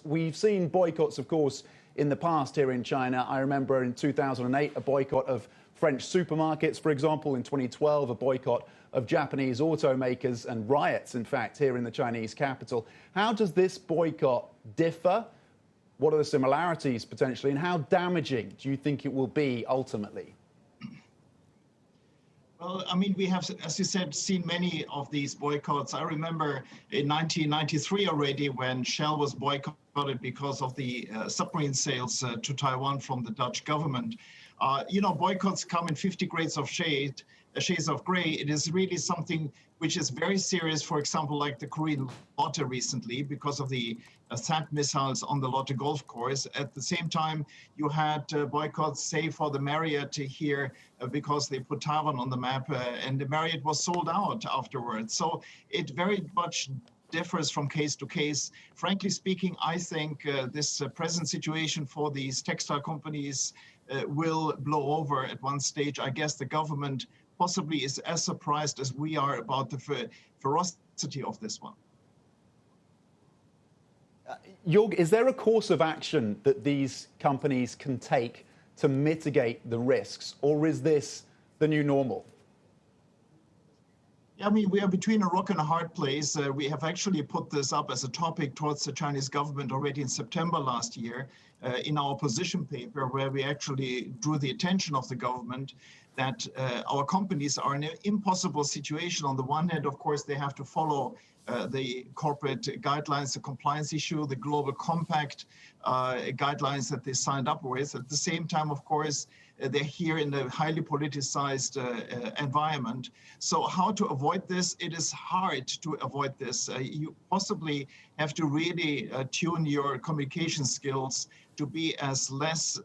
We've seen boycotts, of course, in the past here in China. I remember in 2008, a boycott of French supermarkets, for example. In 2012, a boycott of Japanese automakers and riots, in fact, here in the Chinese capital. How does this boycott differ? What are the similarities, potentially, and how damaging do you think it will be ultimately? Well, I mean, we have, as you said, seen many of these boycotts. I remember in 1993 already when Shell was boycotted because of the submarine sales to Taiwan from the Dutch government. Boycotts come in 50 shades of gray. It is really something which is very serious, for example, like the Korean Lotte recently, because of the THAAD missiles on the Lotte golf course. At the same time, you had boycotts, say, for the Marriott here, because they put Taiwan on the map, and the Marriott was sold out afterwards. So it very much differs from case to case. Frankly speaking, I think this present situation for these textile companies will blow over at one stage. I guess the government possibly is as surprised as we are about the ferocity of this one. Joerg, is there a course of action that these companies can take to mitigate the risks, or is this the new normal? I mean, we are between a rock and a hard place. We have actually put this up as a topic towards the Chinese government already in September last year in our position paper, where we actually drew the attention of the government that our companies are in an impossible situation. On the one hand, of course, they have to follow the corporate guidelines, the compliance issue, the global compact guidelines that they signed up with. At the same time, of course, they're here in a highly politicized environment. So how to avoid this? It is hard to avoid this. You possibly have to really tune your communication skills to be as less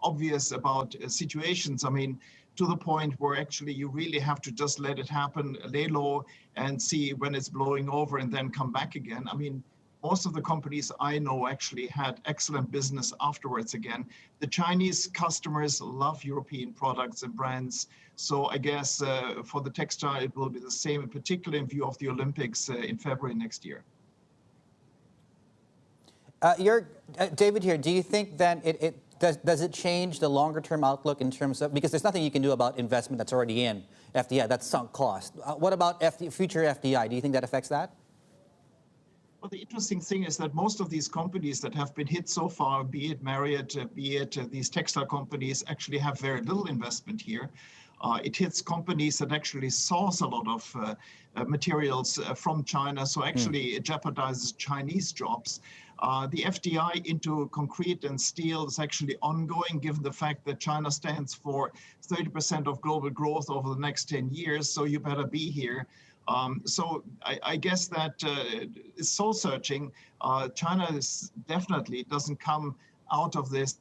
obvious about situations. I mean, to the point where actually you really have to just let it happen, lay low, and see when it's blowing over and then come back again. I mean, most of the companies I know actually had excellent business afterwards again. The Chinese customers love European products and brands. So I guess for the textile, it will be the same, in particular in view of the Olympics in February next year. David here, do you think that does it change the longer term outlook in terms of, because there's nothing you can do about investment that's already in FDI, that's sunk cost. What about future FDI? Do you think that affects that? Well, the interesting thing is that most of these companies that have been hit so far, be it Marriott, be it these textile companies, actually have very little investment here. It hits companies that actually source a lot of materials from China, so actually it jeopardizes Chinese jobs. The FDI into concrete and steel is actually ongoing, given the fact that China stands for 30% of global growth over the next 10 years, so you better be here. So I guess that is soul searching. China definitely doesn't come out of this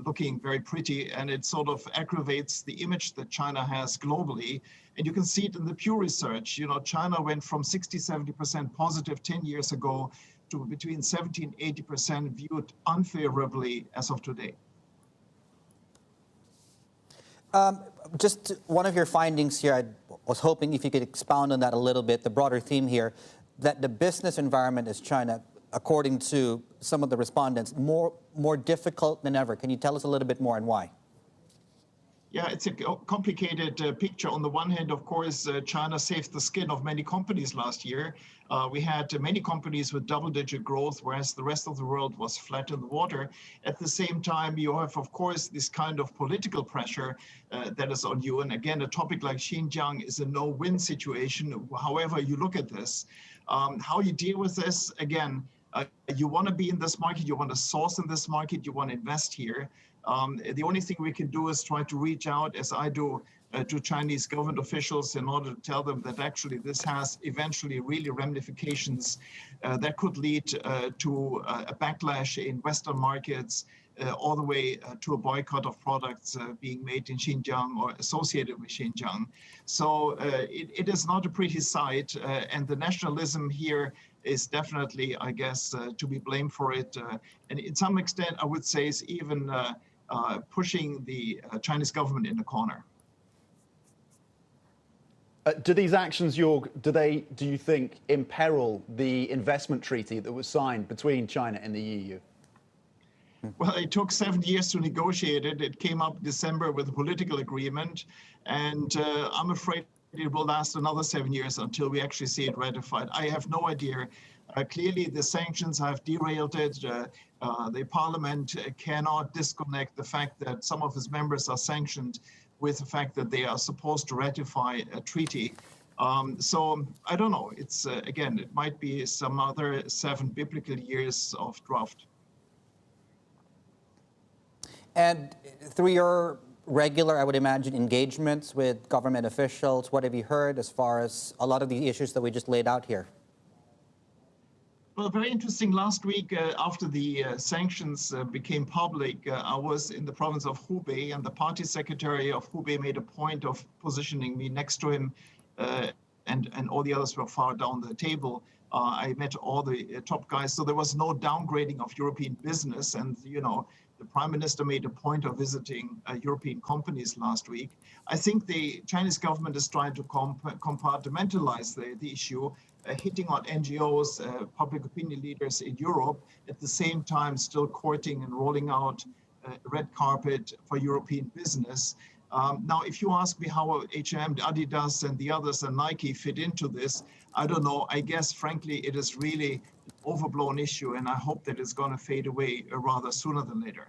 looking very pretty, and it sort of aggravates the image that China has globally. And you can see it in the Pew Research. You know, China went from 60–70% positive 10 years ago to between 70 and 80% viewed unfavorably as of today. Just one of your findings here, I was hoping if you could expound on that a little bit, the broader theme here, that the business environment is China, according to some of the respondents, more difficult than ever. Can you tell us a little bit more and why? Yeah, it's a complicated picture. On the one hand, of course, China saved the skin of many companies last year. We had many companies with double-digit growth, whereas the rest of the world was flat in the water. At the same time, you have, of course, this kind of political pressure that is on you. And again, a topic like Xinjiang is a no-win situation, however you look at this. How you deal with this, again, you want to be in this market, you want to source in this market, you want to invest here. The only thing we can do is try to reach out, as I do, to Chinese government officials in order to tell them that actually this has eventually really ramifications that could lead to a backlash in Western markets, all the way to a boycott of products being made in Xinjiang or associated with Xinjiang. So it is not a pretty sight, and the nationalism here is definitely, I guess, to be blamed for it. And in some extent, I would say, is even pushing the Chinese government in the corner. Do these actions, Joerg, do you think, imperil the investment treaty that was signed between China and the EU? Well, it took 7 years to negotiate it. It came up in December with a political agreement, and I'm afraid it will last another 7 years until we actually see it ratified. I have no idea. Clearly, the sanctions have derailed it. The parliament cannot disconnect the fact that some of its members are sanctioned with the fact that they are supposed to ratify a treaty. So I don't know. It's again, it might be some other 7 biblical years of drought. And through your regular, I would imagine, engagements with government officials, what have you heard as far as a lot of the issues that we just laid out here? Well, very interesting. Last week, after the sanctions became public, I was in the province of Hubei, and the party secretary of Hubei made a point of positioning me next to him, and all the others were far down the table. I met all the top guys, so there was no downgrading of European business. And, you know, the prime minister made a point of visiting European companies last week. I think the Chinese government is trying to compartmentalize the issue, hitting on NGOs, public opinion leaders in Europe, at the same time still courting and rolling out red carpet for European business. Now, if you ask me how H&M, Adidas, and the others, and Nike fit into this, I don't know. I guess, frankly, it is really an overblown issue, and I hope that it's going to fade away rather sooner than later.